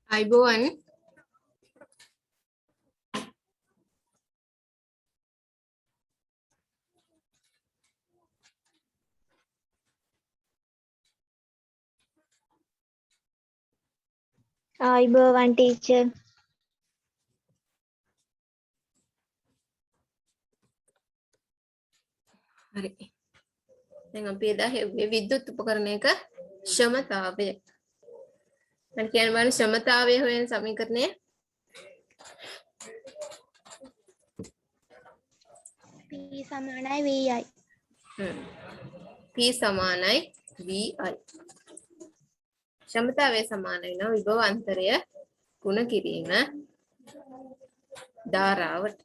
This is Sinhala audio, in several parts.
අයිබෝවන් ආයුබෝවන් ටීචර්. හරි දැන් අපි එදා හෙව්වේ විද්‍යුත් උපකරණයක ක්ෂමතාවය. මම කියන බලන්න ක්ෂමතාවය හොයන සමීකරණය P සමානයි VI. P සමානයි VI. ක්ෂමතාවය සමාන වෙනවා විභව අන්තරය ගුණ කිරීම ධාරාවට.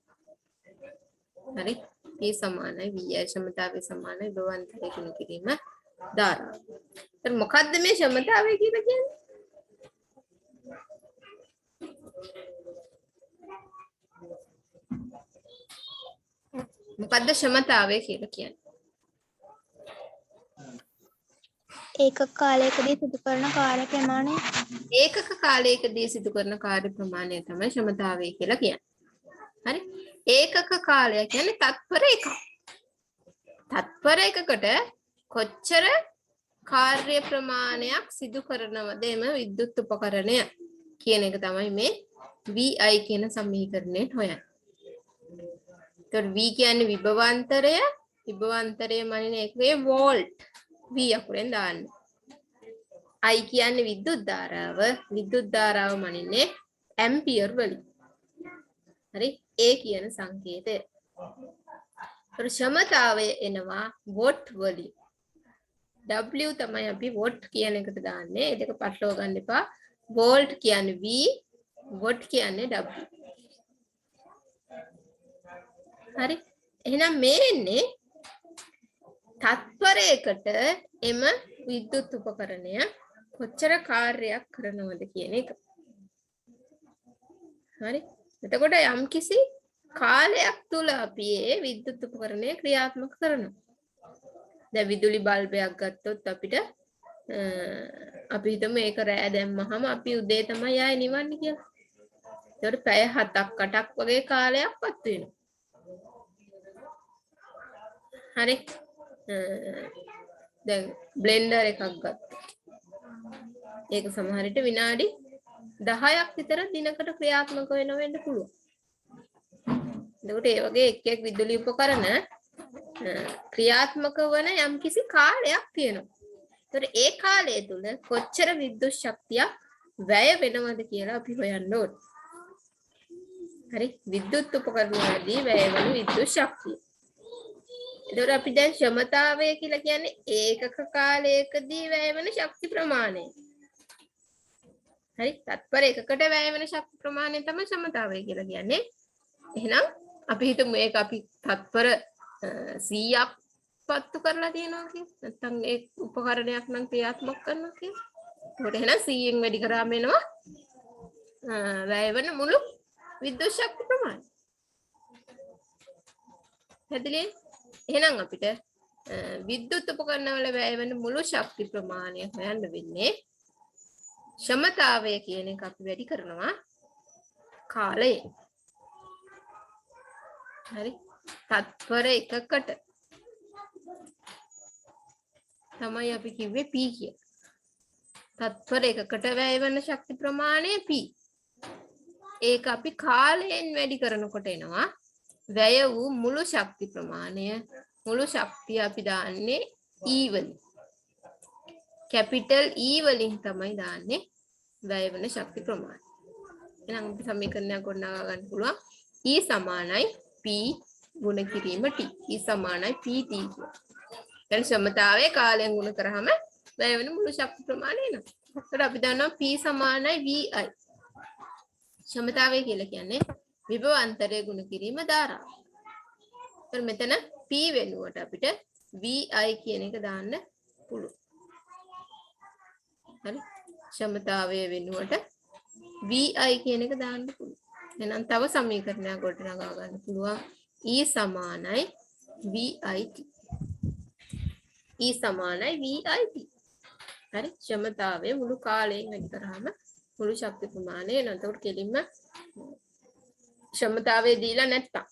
හරි P සමානයි VI ක්ෂමතාවය සමානයි විභව අන්තරය ගුණ කිරීම ධාරාව. දැන් මොකද්ද මේ ක්ෂමතාවය කියලා කියන්නේ? මොකද්ද ක්ෂමතාවය කියලා කියන්නේ? ඒකක කාලයකදී සිදු කරන කාර්ය ප්‍රමාණය. ඒකක කාලයකදී සිදු කරන කාර්ය ප්‍රමාණය තමයි ක්ෂමතාවය කියලා කියන්නේ. හරි? ඒකක කාලය කියන්නේ තත්පර එකක්. තත්පර එකකට කොච්චර කාර්ය ප්‍රමාණයක් සිදු කරනවද එම විද්‍යුත් උපකරණය කියන එක තමයි මේ VI කියන සමීකරණයෙන් හොයන්නේ. එතකොට V කියන්නේ විභවාන්තරය. විභවාන්තරය මනින එකේ වෝල්ට් V අකුරෙන් දාන්න. I කියන්නේ විද්‍යුත් ධාරාව. විද්‍යුත් ධාරාව මනින්නේ ඇම්පියර් වලින්. හරි? A කියන සංකේතය. ක්ෂමතාවය එනවා වොට් වලින්. W තමයි අපි වොට් කියන එකට දාන්නේ. ඒ දෙක පටලව ගන්න එපා. වෝල්ට් කියන්නේ V, වොට් කියන්නේ W. හරි? එහෙනම් මේ එන්නේ තත්පරයකට එම විද්‍යුත් උපකරණය කොච්චර කාර්යයක් කරනවද කියන එක. හරි? එතකොට යම්කිසි කාලයක් තුල අපි මේ විද්‍යුත් උපකරණය ක්‍රියාත්මක කරනවා. දැන් විදුලි බල්බයක් ගත්තොත් අපිට අපි හිතමු ඒක රෑ දැම්මහම අපි උදේ තමයි ආයේ නිවන්නේ කියලා. ඒකට පැය 7ක් 8ක් වගේ කාලයක්වත් වෙනවා. හරි? දැන් බ්ලෙන්ඩර් එකක් ගත්තා. ඒක සමහර විට විනාඩි 10ක් විතර දිනකට ක්‍රියාත්මක වෙන්න පුළුවන්. එතකොට ඒ වගේ එක් එක් විදුලි උපකරණ ක්‍රියාත්මක වන යම්කිසි කාලයක් තියෙනවා. ඒතර ඒ කාලය තුල කොච්චර විද්‍යුත් ශක්තියක් වැය වෙනවද කියලා අපි හොයන්න ඕනේ. හරි විද්‍යුත් උපකරණවලදී වැය වෙන විද්‍යුත් ශක්තිය. එතකොට අපි දැන් ක්ෂමතාවය කියලා කියන්නේ ඒකක කාලයකදී වැය වෙන ශක්ති ප්‍රමාණය. හරි තත්පර එකකට වැය වෙන ශක්ති ප්‍රමාණය තමයි ක්ෂමතාවය කියලා කියන්නේ. එහෙනම් අපි හිතමු මේක අපි තත්පර 100ක් පත්තු කරලා තියෙනවා කියලා. නැත්නම් ඒ උපකරණයක් නම් ක්‍රියාත්මක කරනවා කියලා. ඒකට එහෙනම් 100න් වැඩි කරාම එනවා වැය වෙන මුළු විද්‍යුත් ශක්ති ප්‍රමාණය. හැදෙන්නේ එහෙනම් අපිට විද්‍යුත් උපකරණවල වැය වෙන මුළු ශක්ති ප්‍රමාණය හොයන්න වෙන්නේ ක්ෂමතාවය කියන එක අපි වැඩි කරනවා කාලය. හරි තත්පර එකකට තමයි අපි කිව්වේ P කියලා. තත්පර එකකට වැය වෙන ශක්ති ප්‍රමාණය P. ඒක අපි කාලයෙන් වැඩි කරනකොට එනවා වැය වූ මුළු ශක්ති ප්‍රමාණය. මුළු ශක්තිය අපි දාන්නේ E වලින්. කැපිටල් E වලින් තමයි දාන්නේ වැය වෙන ශක්ති ප්‍රමාණය. එහෙනම් අපි සමීකරණයක් ගොඩනගා ගන්න පුළුවන්. E සමානයි P ගුණ කිරීම T. E සමානයි PT කියලා. දැන් ක්ෂමතාවයේ කාලයෙන් ගුණ කරාම වැය වෙන මුළු ශක්ති ප්‍රමාණය එනවා. ඒකට අපි දන්නවා P සමානයි VI. ක්ෂමතාවය කියලා කියන්නේ විභව අන්තරය ගුණ කිරීම ධාරාව. ඒත් මෙතන P වෙනුවට අපිට VI කියන එක දාන්න පුළුවන්. හරි? ක්ෂමතාවය වෙනුවට VI කියන එක දාන්න පුළුවන්. එහෙනම් තව සමීකරණයක් ගොඩනගා ගන්න පුළුවන්. E සමානයි VIT. E සමානයි VIT. හරි? ක්ෂමතාවය මුළු කාලයෙන් වැඩි කරාම මුළු ශක්ති ප්‍රමාණය එනවා. එතකොට කෙලින්ම ක්ෂමතාවය දීලා නැත්තම්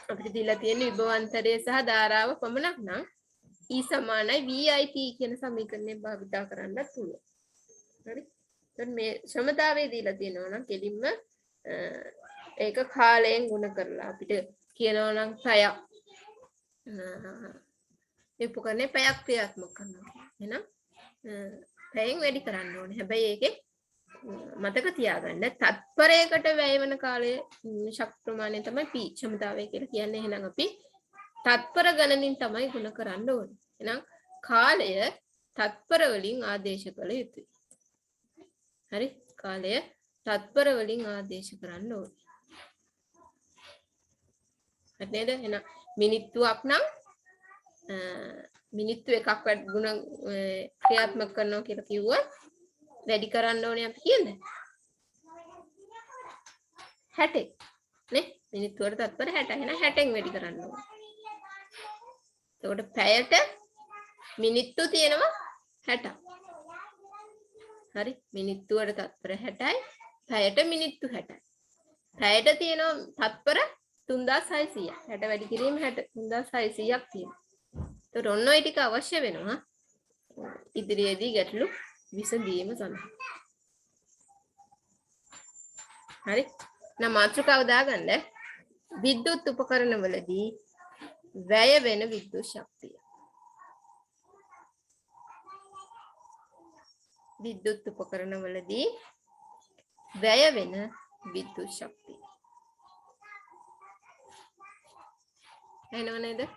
අපිට දීලා තියෙන විභවාන්තරය සහ ධාරාව පමණක් නම් E සමානයි VIT කියන සමීකරණය භාවිතා කරන්නත් පුළුවන්. හරි. එතකොට මේ ක්ෂමතාවය දීලා තියෙනවා නම් කෙලින්ම ඒක කාලයෙන් ගුණ කරලා අපිට කියනවා නම් පැයක් මේ උපකරණය පැයක් ක්‍රියාත්මක කරනවා. එහෙනම් පැයෙන් වැඩි කරන්න ඕනේ. හැබැයි ඒකේ මතක තියාගන්න තත්පරයකට වැය වෙන කාලය ශක්ති ප්‍රමාණය තමයි P ක්ෂමතාවය කියලා කියන්නේ. එහෙනම් අපි තත්පර ගණනින් තමයි ගුණ කරන්න ඕනේ. එහෙනම් කාලය තත්පර වලින් ආදේශ කළ යුතුයි. හරි? කාලය තත්පර වලින් ආදේශ කරන්න ඕනේ. හරි නේද? එහෙනම් මිනිත්තුවක් නම් මිනිත්තු එකක් ගුණ ක්‍රියාත්මක කරනවා කියලා කිව්වොත් වැඩි කරන්න ඕනේ අපි කියන්නේ 60 නේ මිනිත්තුවට තත්පර 60 එහෙනම් 60න් වැඩි කරන්න ඕනේ. එතකොට පැයට මිනිත්තු තියෙනවා 60. හරි මිනිත්තුවට තත්පර 60යි පැයට මිනිත්තු 60යි. පැයට තියෙනවා තත්පර 3600යි. 60 වැඩි කිරීම 3600ක් තියෙනවා. එතකොට ඔන්න ඔය ටික අවශ්‍ය වෙනවා ඉදිරියේදී ගැටලු විසඳීම සඳහා. හරි. නම් මාතෘකාව දාගන්න විද්‍යුත් උපකරණවලදී වැය වෙන විද්‍යුත් ශක්තිය. විද්‍යුත් උපකරණවලදී වැය වෙන විද්‍යුත් ශක්තිය. එනව නේද?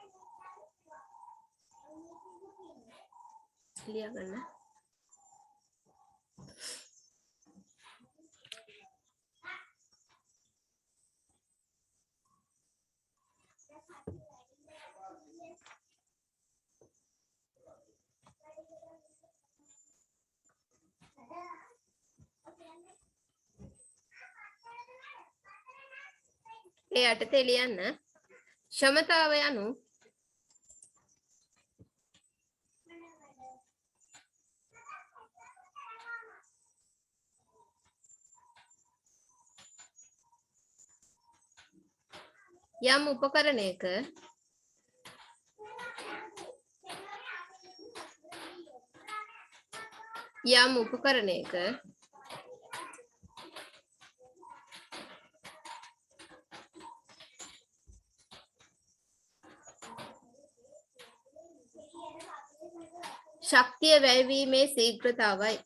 ලියගන්න. ඒ යටතේ ලියන්න ක්ෂමතාව යනු යම් උපකරණයක ශක්තිය වැයවීමේ ශීඝ්‍රතාවයි.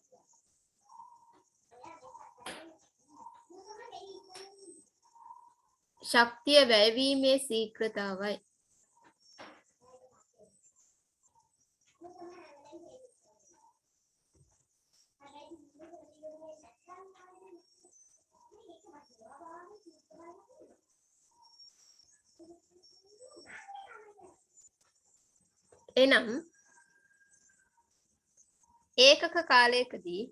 ශක්තිය වැයවීමේ ශීඝ්‍රතාවයි. එනම් ඒකක කාලයකදී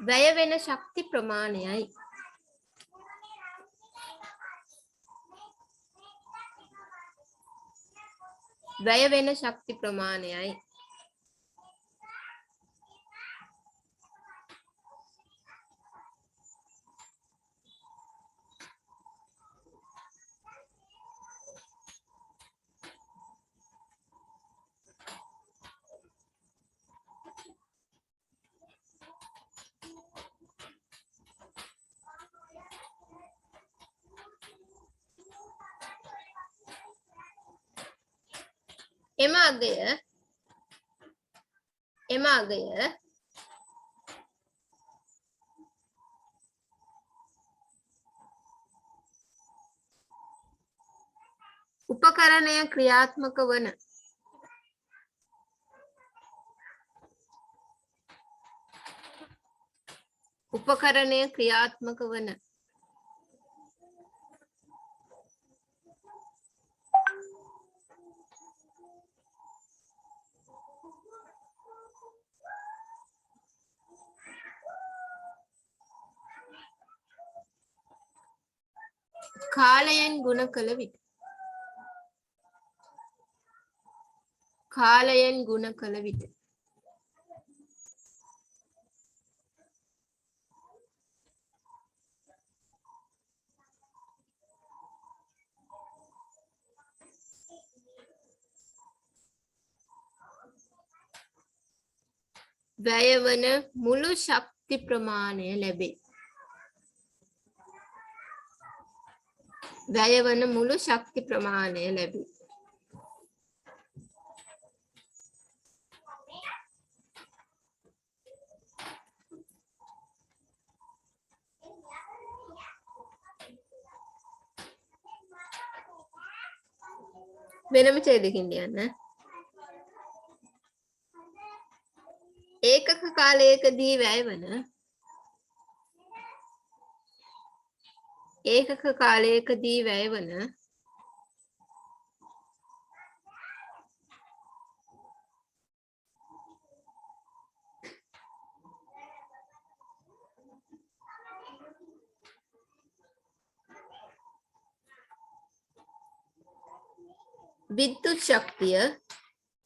වැය වෙන ශක්ති ප්‍රමාණයයි. වැය වෙන ශක්ති ප්‍රමාණයයි. එම අගය උපකරණය ක්‍රියාත්මක වන කාලයෙන් ගුණ කළ විට. කාලයෙන් ගුණ කළ විට. වැයවන මුළු ශක්ති ප්‍රමාණය ලැබේ. වැයවන මුළු ශක්ති ප්‍රමාණය ලැබේ. වෙනම ඡේදකින් ලියන්න. ඒකක කාලයකදී වැයවන ඒකක කාලයකදී වැයවන විද්‍යුත් ශක්තිය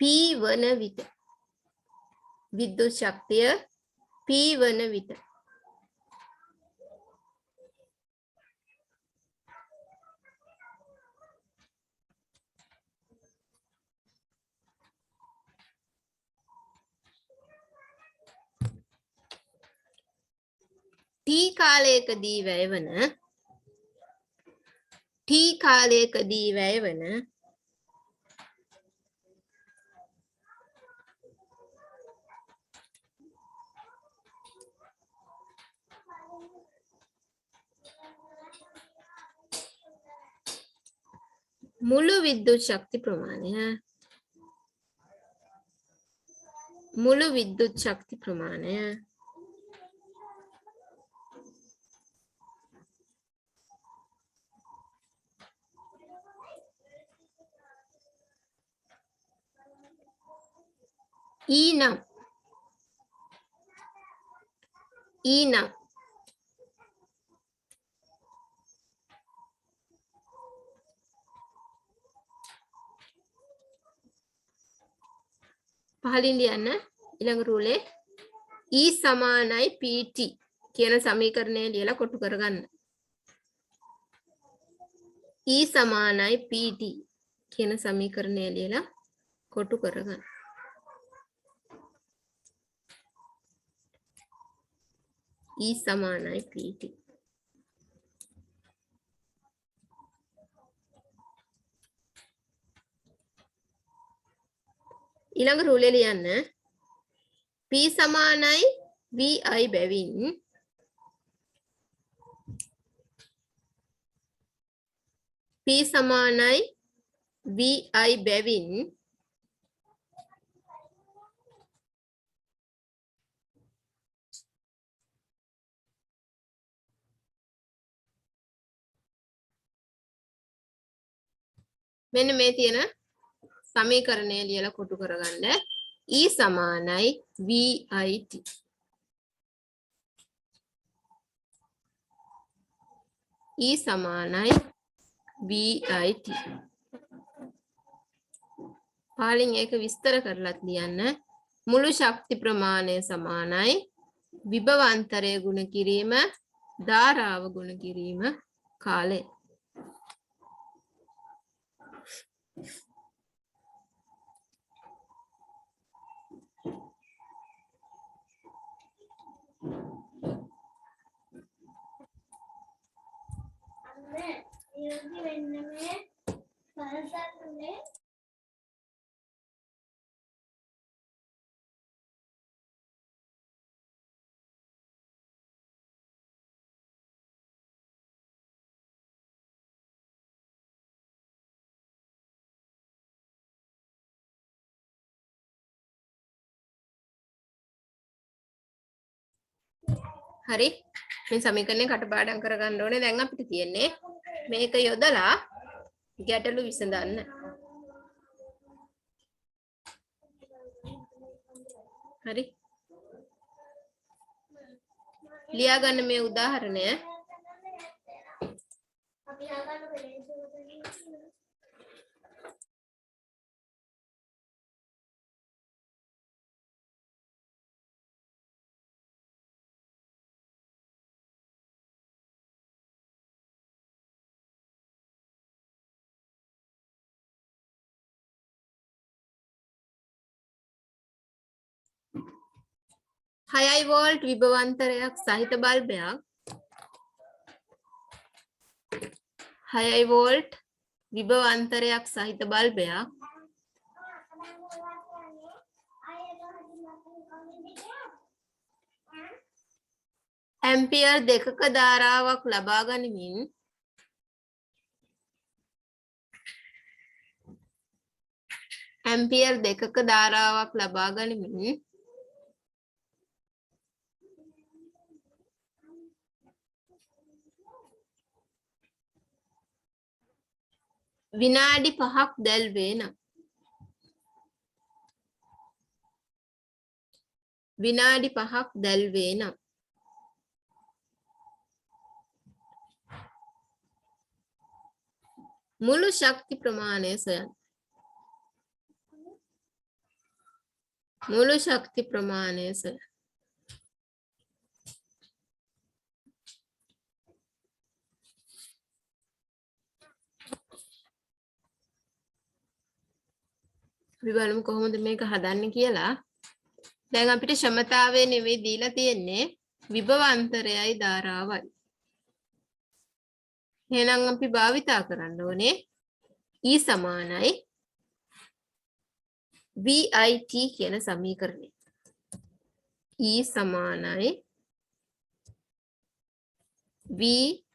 P වන විට. විද්‍යුත් ශක්තිය P වන විට. T කාලයකදී වැයවන මුළු විද්‍යුත් ශක්ති ප්‍රමාණය ඊනම් පහලින් ලියන්න ඊළඟ රූලේ E සමානයි PT කියන සමීකරණය ලියලා කොටු කරගන්න. E සමානයි PT කියන සමීකරණය ලියලා කොටු කරගන්න. E සමානයි PT. ඊළඟ රූලේ ලියන්න P සමානයි VI බැවින් P සමානයි VI බැවින් මෙන්න මේ තියෙන සමීකරණය ලියලා කොටු කරගන්න. E සමානයි VIT. E සමානයි VIT. පාලින් ඒක විස්තර කරලත් ලියන්න. මුළු ශක්ති ප්‍රමාණය සමානයි විභවාන්තරය ගුණ කිරීම ධාරාව ගුණ කිරීම කාලය. හරි මේ සමීකරණය කටපාඩම් කරගන්න ඕනේ. දැන් අපිට තියෙන්නේ මේක යොදලා ගැටලු විසඳන්න. හරි ලියා ගන්න මේ උදාහරණය. 6 වෝල්ට් විභවාන්තරයක් සහිත බල්බයක් 6 වෝල්ට් විභවාන්තරයක් සහිත බල්බයක් ඇම්පියර් 2ක ධාරාවක් ලබා ගනිමින් ඇම්පියර් 2ක ධාරාවක් ලබා ගනිමින් විනාඩි 5ක් දැල්වේ නම් විනාඩි 5ක් දැල්වේ නම් මුළු ශක්ති ප්‍රමාණය සොයන්න. මුළු ශක්ති ප්‍රමාණය සොයන්න. අපි බලමු කොහොමද මේක හදන්නේ කියලා. දැන් අපිට ක්ෂමතාවය නෙවෙයි දීලා තියෙන්නේ විභවාන්තරයයි ධාරාවයි. එහෙනම් අපි භාවිතා කරන්න ඕනේ E සමානයි VIT කියන සමීකරණය. E සමානයි VIT.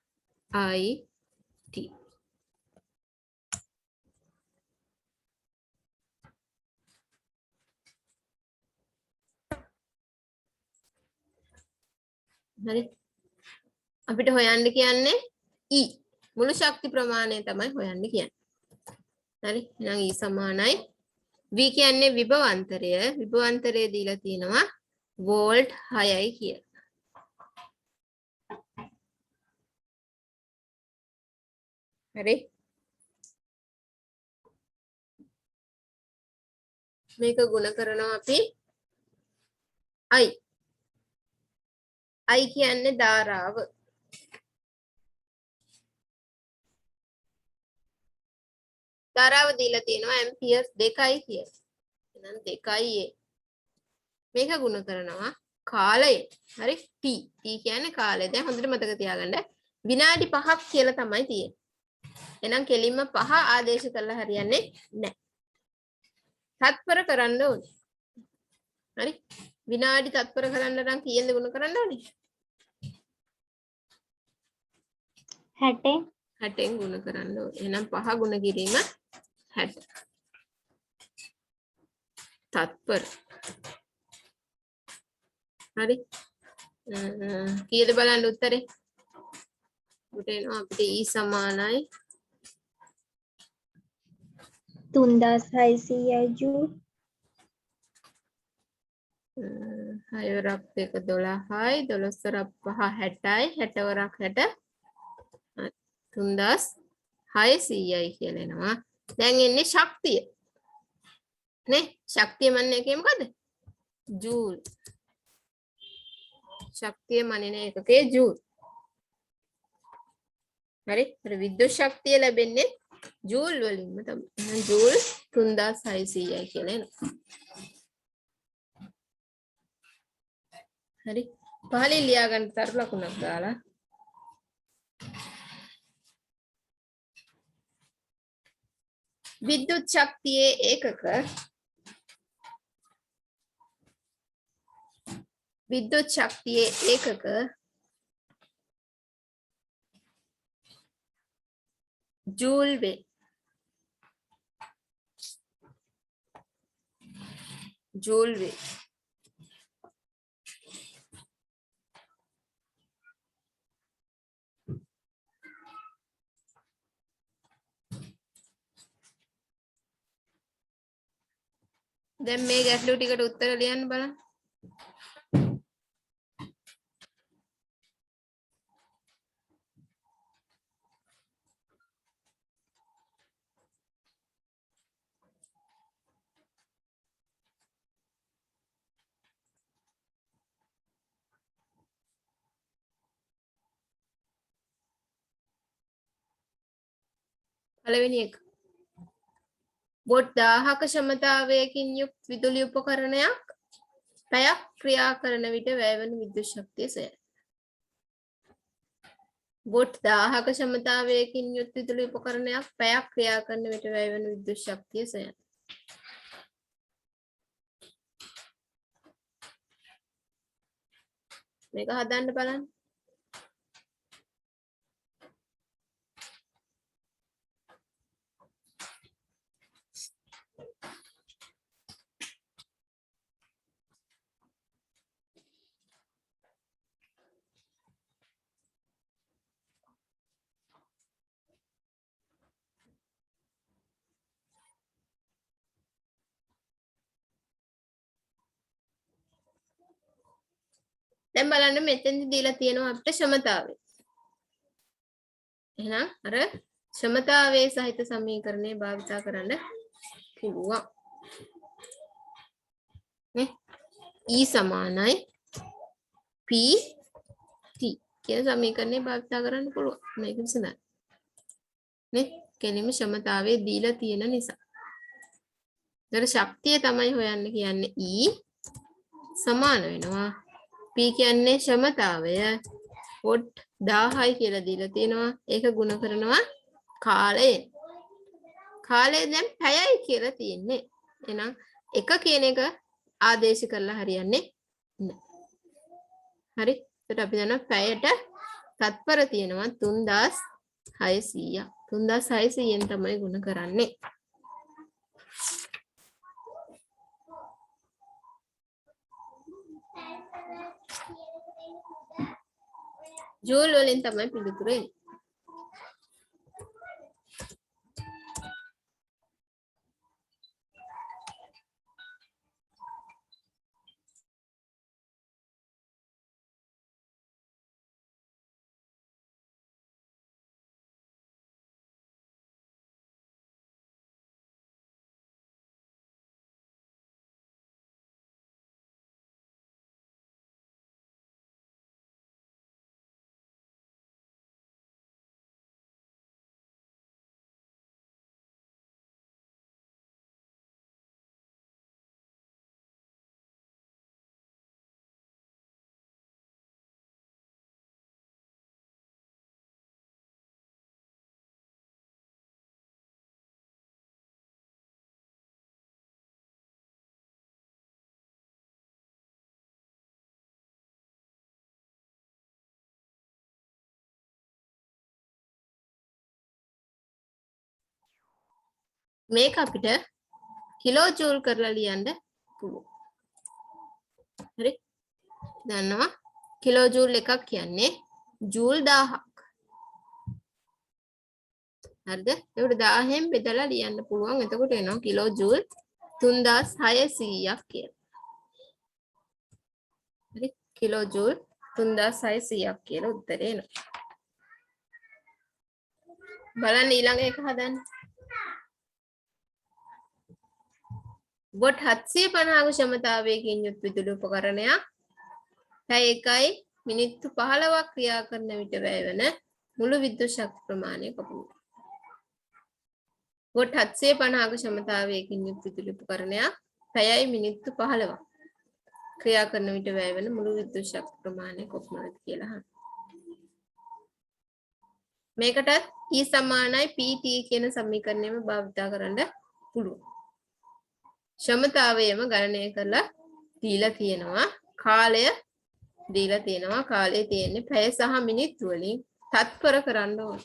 හරි. අපිට හොයන්න කියන්නේ E මුළු ශක්ති ප්‍රමාණය තමයි හොයන්න කියන්නේ. හරි. එහෙනම් E සමානයි V කියන්නේ විභවාන්තරය. විභවාන්තරය දීලා තියෙනවා වෝල්ට් 6යි කියලා. හරි. මේක ගුණ කරනවා අපි I. I කියන්නේ ධාරාව. ධාරාව දීලා තියෙනවා ඇම්පියර්ස් 2යි කියලා. එහෙනම් 2යි A. මේක ගුණ කරනවා කාලය. හරි T. T කියන්නේ කාලය. දැන් හොඳට මතක තියාගන්න. විනාඩි 5ක් කියලා තමයි තියෙන්නේ. එහෙනම් කෙලින්ම 5 ආදේශ කරලා හරියන්නේ නැහැ. තත්පර කරන්න ඕනේ. හරි. විනාඩි තත්පර කරන්න නම් කීයෙන්ද ගුණ කරන්න ඕනේ? 60. 60ෙන් ගුණ කරන්න ඕනේ. එහෙනම් 5 ගුණ කිරීම 60. තත්පර. හරි. කීයද බලන්න උත්තරේ? උට එනවා අපිට E සමානයි 3600 ජූල්. 6 වරක් 2 12යි 12 වරක් 5 60යි 60 වරක් 60 3600යි කියලා එනවා. දැන් එන්නේ ශක්තිය. නේ? ශක්තිය මන්නේ එකේ මොකද? ජූල්. ශක්තිය මනින එකකේ ජූල්. හරි? අර විද්‍යුත් ශක්තිය ලැබෙන්නේ ජූල් වලින්ම තමයි. ජූල් 3600යි කියලා එනවා. හරි. පහලින් ලියා ගන්න තරු ලකුණක් දාලා විද්‍යුත් ශක්තියේ ඒකක විද්‍යුත් ශක්තියේ ඒකක ජූල් වේ. ජූල් වේ. දැන් මේ ගැටලු ටිකට උත්තර ලියන්න බලන්න. පළවෙනි එක. වොට් 1000ක ක්ෂමතාවයකින් යුක්ත විදුලි උපකරණයක් පැයක් ක්‍රියා කරන විට වැයවන විද්‍යුත් ශක්තිය සොයන්න. වොට් 1000ක ක්ෂමතාවයකින් යුක්ත විදුලි උපකරණයක් පැයක් ක්‍රියා කරන විට වැයවන විද්‍යුත් ශක්තිය සොයන්න. මේක හදන්න බලන්න. දැන් බලන්න මෙතෙන්දි දීලා තියෙනවා අපිට ක්ෂමතාවය. එහෙනම් අර ක්ෂමතාවයේ සහිත සමීකරණය භාවිත කරන්න පුළුවන්. නේ? E සමානයි PT කියන සමීකරණය භාවිත කරන්න පුළුවන්. මේක විසඳන්න. නේ? කෙනෙම ක්ෂමතාවයේ දීලා තියෙන නිසා. ඒතර ශක්තිය තමයි හොයන්න කියන්නේ E සමාන වෙනවා. P කියන්නේ ක්ෂමතාවය. වොට් 1000යි කියලා දීලා තියෙනවා. ඒක ගුණ කරනවා කාලය. කාලය දැන් පැයයි කියලා තියෙන්නේ. එහෙනම් එක කියන එක ආදේශ කරලා හරියන්නේ නැහැ. හරි. ඒකට අපි දන්නවා පැයට තත්පර තියෙනවා 3600ක්. 3600ෙන් තමයි ගුණ කරන්නේ. ජූල් වලින් තමයි පිළිතුර එන්නේ. මේක අපිට කිලෝ ජූල් කරලා ලියන්න පුළුවන්. හරි. දන්නවා කිලෝ ජූල් එකක් කියන්නේ ජූල් 1000ක්. හරිද? ඒකට 1000ෙන් බෙදලා ලියන්න පුළුවන්. එතකොට එනවා කිලෝ ජූල් 3600ක් කියලා. හරි. කිලෝ ජූල් 3600ක් කියලා උත්තරේ එනවා. බලන්න ඊළඟ එක හදන්න. වොට් 750ක ක්ෂමතාවයකින් යුත් විදුලි උපකරණයක් පැය 1යි මිනිත්තු 15ක් ක්‍රියා කරන විට වැයවන මුළු විද්‍යුත් ශක්ති ප්‍රමාණය කොපමණද? වොට් 750ක ක්ෂමතාවයකින් යුත් විදුලි උපකරණයක් පැයයි මිනිත්තු 15ක් ක්‍රියා කරන විට වැයවන මුළු විද්‍යුත් ශක්ති ප්‍රමාණය කොපමණද කියලා අහන්න. මේකටත් E සමානයි PT කියන සමීකරණයම භාවිත කරන්න පුළුවන්. ක්ෂමතාවයම ගණනය කරලා දීලා තියෙනවා. කාලය දීලා තියෙනවා. කාලය තියෙන්නේ පැය සහ මිනිත්තු වලින් තත්පර කරන්න ඕන.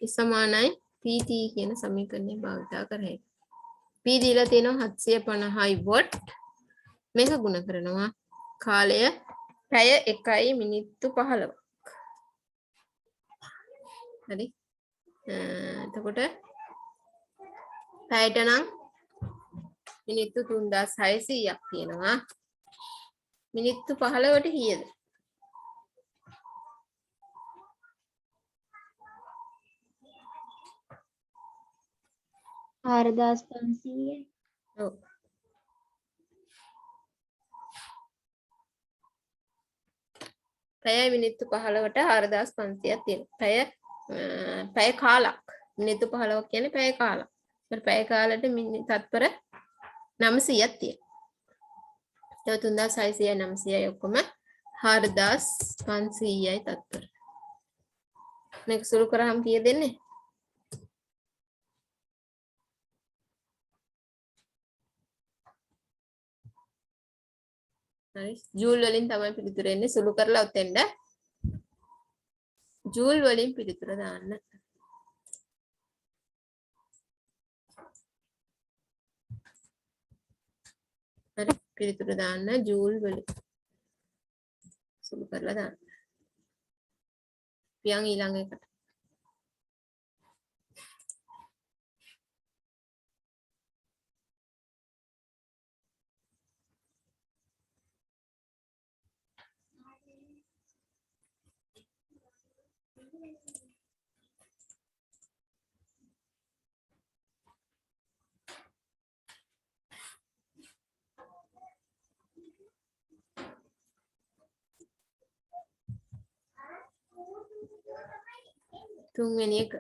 E සමානයි PT කියන සමීකරණය භාවිත කරලා. P දීලා තියෙනවා 750යි වොට්. මේක ගුණ කරනවා කාලය පැය 1යි මිනිත්තු 15ක්. හරි. එතකොට පැයට නම් මිනිත්තු 3600ක් තියෙනවා. මිනිත්තු 15ට කීයද? 4500යි. ඔව්. පැය මිනිත්තු 15ට 4500ක් තියෙනවා. පැය කාලක්. මිනිත්තු 15ක් කියන්නේ පැය කාලක්. ඒත් පැය කාලෙට තත්පර 900ක් තියෙනවා. ඒක 3600යි 900යි ඔක්කොම 4500යි තත්පර. මේක සුළු කරාම කීයද දෙන්නේ? හරි. ජූල් වලින් තමයි පිළිතුර එන්නේ. සුළු කරලා ඔතෙන්ද ජූල් වලින් පිළිතුර දාන්න. හරි. පිළිතුර දාන්න ජූල් වලින්. සුළු කරලා දාන්න. පියන් ඊළඟ එකට. තුන්වෙනි එක.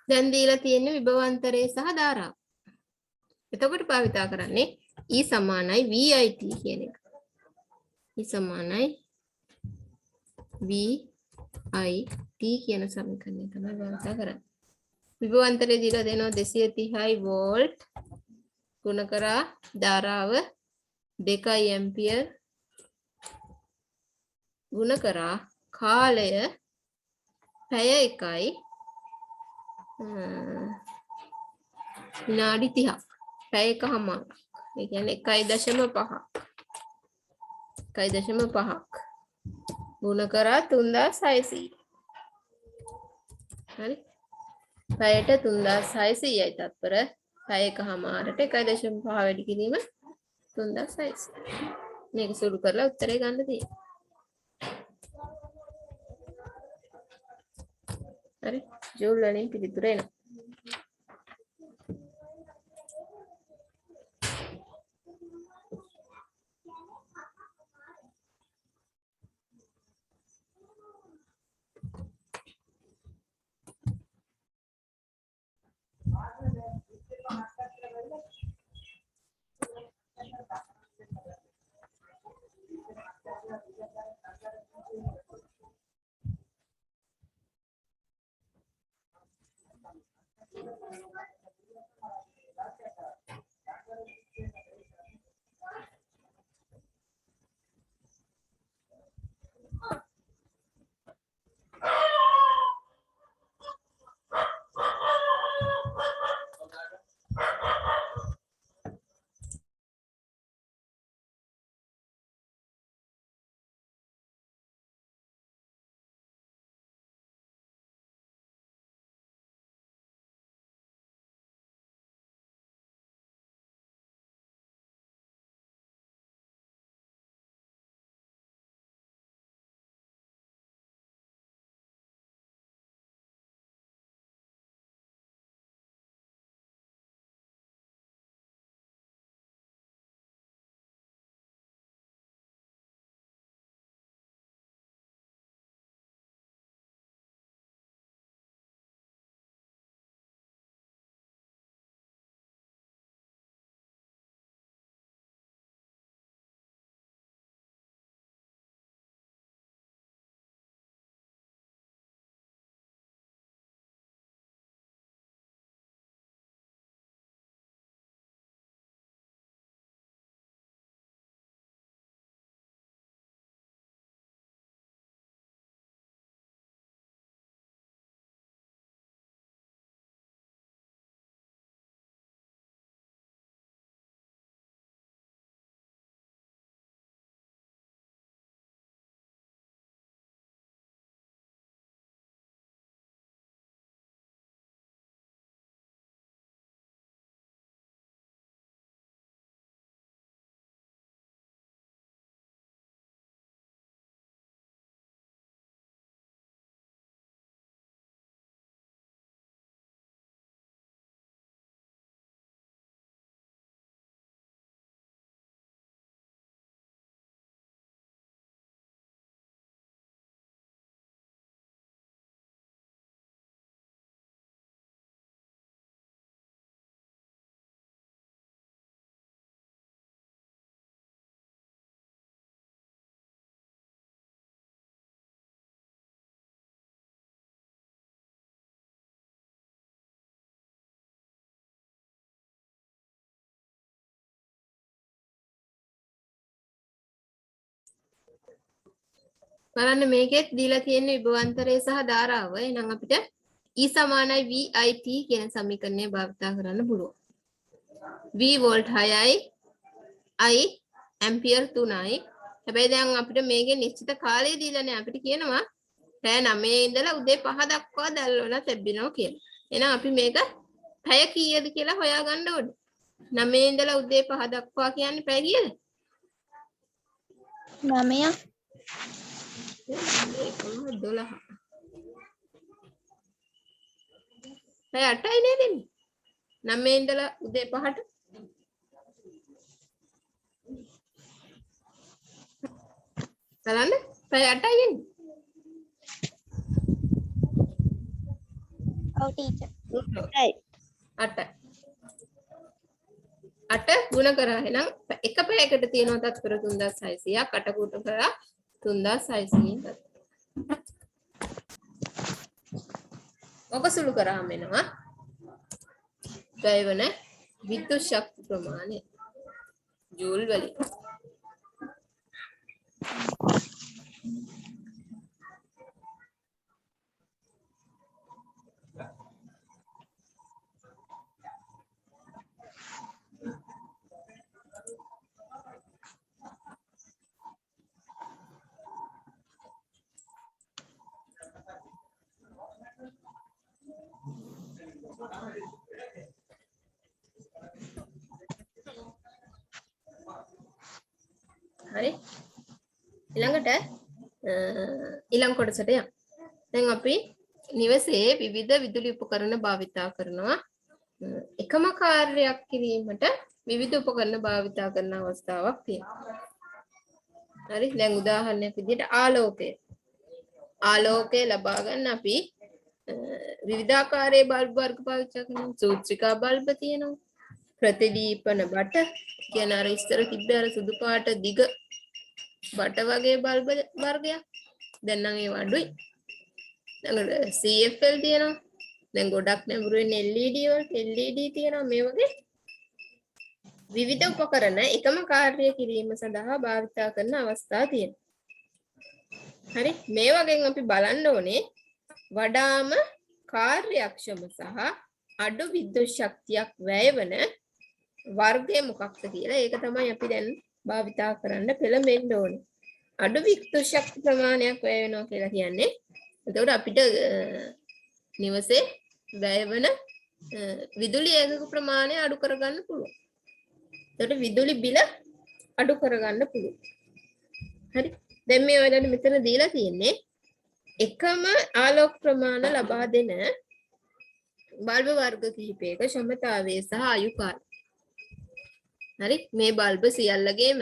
දැන් දීලා තියෙන්නේ විභවාන්තරය සහ ධාරාව. එතකොට භාවිතා කරන්නේ E සමානයි VIT කියන එක. E සමානයි VIT කියන සමීකරණය තමයි භාවිතා කරන්නේ. විභවාන්තරය දීලා දෙනවා 230යි වෝල්ට් ගුණ කරා ධාරාව 2 ඇම්පියර් ගුණ කරා කාලය පැය 1යි විනාඩි 30ක් පැය එකමාරක්. ඒ කියන්නේ 1.5ක් 1.5ක් ගුණ කරා 3600. හරි. පැයට 3600යි තත්පර පැය එකමාරට 1.5 වැඩි කිරීම 3600. මේක සුළු කරලා උත්තරේ ගන්න තියෙනවා. හරි. ජූල් වලින් පිළිතුර එනවා. බලන්න මේකෙත් දීලා තියෙන විභවාන්තරය සහ ධාරාව. එහෙනම් අපිට E සමානයි VIT කියන සමීකරණය භාවිතා කරන්න පුළුවන්. V වෝල්ට් 6යි I ඇම්පියර් 3යි. හැබැයි දැන් අපිට මේකේ නිශ්චිත කාලය දීලානේ අපිට කියනවා පැය 9 ඉඳලා උදේ 5 දක්වා දැල්වලා තිබෙනවා කියලා. එහෙනම් අපි මේක පැය කීයද කියලා හොයාගන්න ඕනේ. 9 ඉඳලා උදේ 5 දක්වා කියන්නේ පැය කීයද? 9ක් 12. පැය 8යි නේද එන්නේ? 9 ඉඳලා උදේ 5ට. බලන්න පැය 8යි එන්නේ. ඔව් ටීචර්. 8 ගුණ කරා එහෙනම් එක පැයකට තියෙනවා තත්පර 3600ක් 8 කුට කරා 3600ක්. ඔක සුළු කරාම එනවා වැයවන විද්‍යුත් ශක්ති ප්‍රමාණය ජූල් වලින්. හරි ඊළඟට ඊළඟ කොටසට යමු. දැන් අපි නිවසේ විවිධ විදුලි උපකරණ භාවිතා කරනවා. එකම කාර්යයක් කිරීමට විවිධ උපකරණ භාවිතා කරන අවස්ථාවක් තියෙනවා. හරි දැන් උදාහරණයක් විදිහට ආලෝකය ලබා ගන්න අපි විවිධාකාරයේ බල්බ් වර්ග පාවිච්චි කරනවා. සූත්‍රිකා බල්බ තියෙනවා. ප්‍රතිදීපන බට කියන අර ඉස්තර තිබ්බ අර සුදු පාට දිග බට වගේ බල්බ වර්ගයක්. දැන් නම් ඒව අඩුයි. දැන් CFL තියෙනවා. දැන් ගොඩක් නැඹුරු වෙන LED වලට LED තියෙනවා. මේ වගේ විවිධ උපකරණ එකම කාර්යය කිරීම සඳහා භාවිතා කරන අවස්ථා තියෙනවා. හරි මේ වගේ අපි බලන්න ඕනේ වඩාම කාර්යක්ෂම සහ අඩු විද්‍යුත් ශක්තියක් වැය වන වර්ගය මොකක්ද කියලා. ඒක තමයි අපි දැන් භාවිතා කරන්න පෙළඹෙන්න ඕනේ. අඩු විද්‍යුත් ශක්ති ප්‍රමාණයක් වැය වෙනවා කියලා කියන්නේ. එතකොට අපිට නිවසේ වැය වන විදුලි ඒකක ප්‍රමාණය අඩු කරගන්න පුළුවන්. එතකොට විදුලි බිල අඩු කරගන්න පුළුවන්. හරි. දැන් මේ ඔයාලට මෙතන දීලා තියෙන්නේ එකම ආලෝක ප්‍රමාණ ලබා දෙන බල්බ වර්ග කිහිපයක ක්ෂමතාවය සහ ආයු කාලය. හරි මේ බල්බ සියල්ලගේම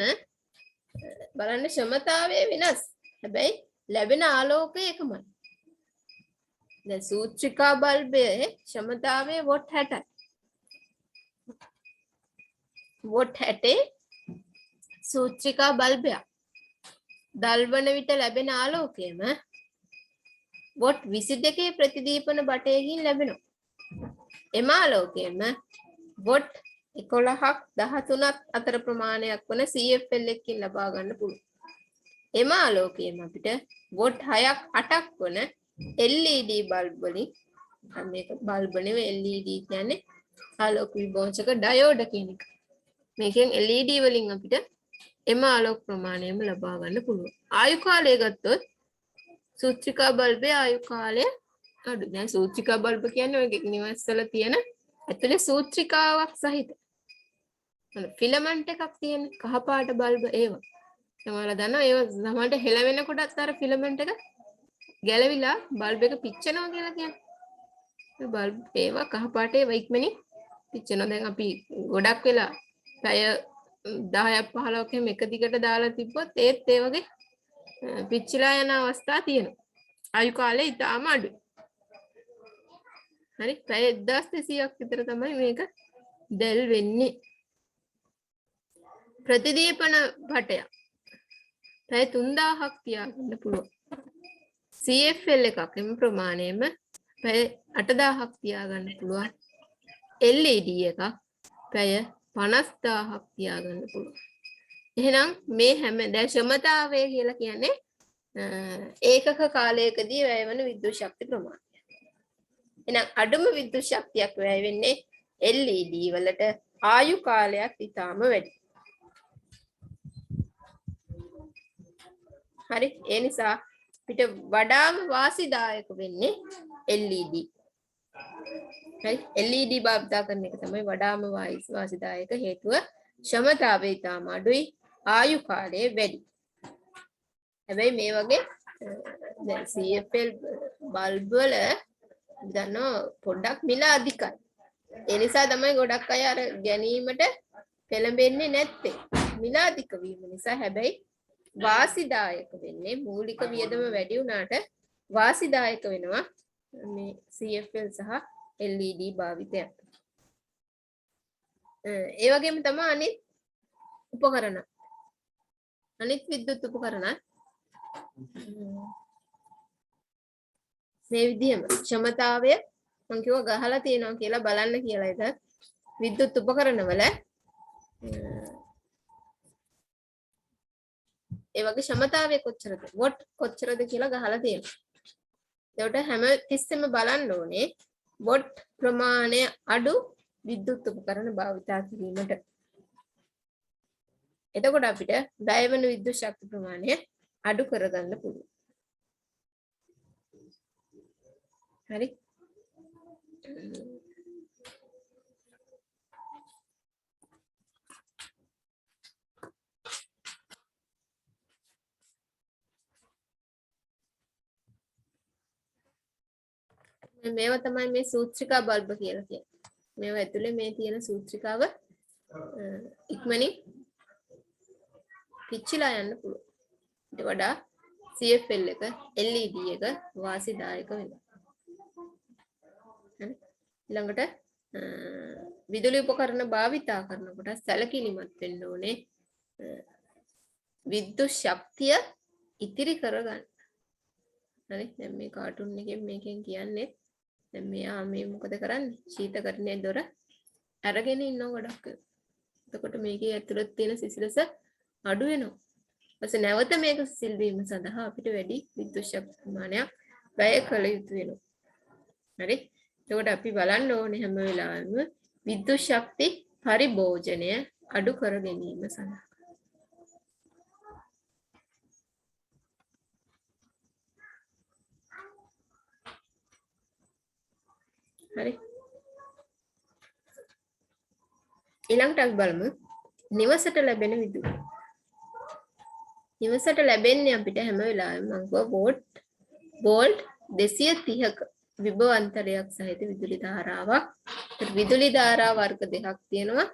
බලන්න ක්ෂමතාවය වෙනස්. හැබැයි ලැබෙන ආලෝකය එකමයි. දැන් සූත්‍රිකා බල්බයේ ක්ෂමතාවය වොට් 60යි. වොට් 60 සූත්‍රිකා බල්බයක්. දල්වන විට ලැබෙන ආලෝකයම වොට් 22 ප්‍රතිදීපන බටයකින් ලැබෙනවා. එම ආලෝකයෙන්ම වොට් 11ක් 13ක් අතර ප්‍රමාණයක් වන CFL එකකින් ලබා ගන්න පුළුවන්. එම ආලෝකයෙන් අපිට වොට් 6ක් 8ක් වන LED බල්බ් වලින් මේක බල්බ් නෙවෙයි LED කියන්නේ ආලෝක විභෝජක ඩයෝඩ කියන එක. මේකෙන් LED වලින් අපිට එම ආලෝක ප්‍රමාණයම ලබා ගන්න පුළුවන්. ආයු කාලය ගත්තොත් සූත්‍රිකා බල්බේ ආයු කාලය අඩු. දැන් සූත්‍රිකා බල්බ කියන්නේ ඔය නිවස්වල තියෙන ඇතුලේ සූත්‍රිකාවක් සහිත ෆිලමන්ට් එකක් තියෙන කහපාට බල්බ ඒව. සමහරවල් දන්නවා ඒව සමහරට හෙලවෙන කොටත් අර ෆිලමන්ට් එක ගැලවිලා බල්බ් එක පිච්චෙනවා කියලා කියන්නේ. ඒ බල්බ් ඒව කහපාට ඒව ඉක්මනින් පිච්චෙනවා. දැන් අපි ගොඩක් වෙලා පැය 10ක් 15ක් එහෙම එක දිගට දාලා තිබ්බොත් ඒත් ඒ වගේ පිච්චිලා යන අවස්ථා තියෙනවා. ආයු කාලය ඉතාම අඩුයි. හරි පැය 1200ක් විතර තමයි මේක දැල් වෙන්නේ. ප්‍රතිදීපන බටය පැය 3000ක් තියාගන්න පුළුවන්. CFL එකක් එම ප්‍රමාණයෙම පැය 8000ක් තියාගන්න පුළුවන්. LED එකක් පැය 50000ක් තියාගන්න පුළුවන්. එහෙනම් මේ හැම දැන් ක්ෂමතාවය කියලා කියන්නේ ඒකක කාලයකදී වැය වන විද්‍යුත් ශක්ති ප්‍රමාණය. එහෙනම් අඩුම විද්‍යුත් ශක්තියක් වැය වෙන්නේ LED වලට ආයු කාලයක් ඉතාම වැඩි. හරි ඒ නිසා පිට වඩාම වාසිදායක වෙන්නේ LED. හරි LED භාවිතා කරන එක තමයි වඩාම වාසිදායක හේතුව. ක්ෂමතාවය ඉතාම අඩුයි ආයු කාලය වැඩි. හැබැයි මේ වගේ දැන් CFL බල්බ් වල දන්නෝ පොඩ්ඩක් මිල අධිකයි. ඒ නිසා තමයි ගොඩක් අය අර ගැනීමට පෙළඹෙන්නේ නැත්තේ. මිල අධික වීම නිසා. හැබැයි වාසිදායක වෙන්නේ මූලික වියදම වැඩි වුණාට වාසිදායක වෙනවා මේ CFL සහ LED භාවිතයන්. ඒ වගේම තමයි අනිත් උපකරණ. අනිත් විද්‍යුත් උපකරණ මේ විදිහම ක්ෂමතාවය මම කිව්වා ගහලා තියෙනවා කියලා බලන්න කියලා ඉතින් විද්‍යුත් උපකරණ වල ඒ වගේ ක්ෂමතාවය කොච්චරද වොට් කොච්චරද කියලා ගහලා තියෙනවා. ඒකට හැම තිස්සෙම බලන්න ඕනේ වොට් ප්‍රමාණය අඩු විද්‍යුත් උපකරණ භාවිතා කිරීමට. එතකොට අපිට වැය වෙන විද්‍යුත් ශක්ති ප්‍රමාණය අඩු කරගන්න පුළුවන්. හරි. මේවා තමයි මේ සූත්‍රිකා බල්බ කියලා කියන්නේ. මේවා ඇතුලේ මේ තියෙන සූත්‍රිකාව ඉක්මනින් පිච්චිලා යන්න පුළුවන්. ඊට වඩා CFL එක LED එක වාසිදායක වෙනවා. හරි. ඊළඟට විදුලි උපකරණ භාවිතා කරනකොට සැලකිලිමත් වෙන්න ඕනේ විද්‍යුත් ශක්තිය ඉතිරි කරගන්න. හරි. දැන් මේ කාටුන් එකෙන් මේකෙන් කියන්නේ දැන් මෙයා මේ මොකද කරන්නේ? ශීතකරණයේ දොර අරගෙන ඉන්නව ගොඩක්. එතකොට මේකේ ඇතුළත තියෙන සිසිලස අඩු වෙනවා. ඊපස්සේ නැවත මේක සිසිල් වීම සඳහා අපිට වැඩි විද්‍යුත් ශක්ති ප්‍රමාණයක් වැය කළ යුතු වෙනවා. හරි. එතකොට අපි බලන්න ඕනේ හැම වෙලාවෙම විද්‍යුත් ශක්ති පරිභෝජනය අඩු කර ගැනීම සඳහා. හරි. ඊළඟට අපි බලමු නිවසට ලැබෙන විදුලිය. නිවසට ලැබෙන්නේ අපිට හැම වෙලාවෙම මම කිව්වා වෝල්ට් 230ක විභවාන්තරයක් සහිත විදුලි ධාරාවක්. විදුලි ධාරා වර්ග දෙකක් තියෙනවා.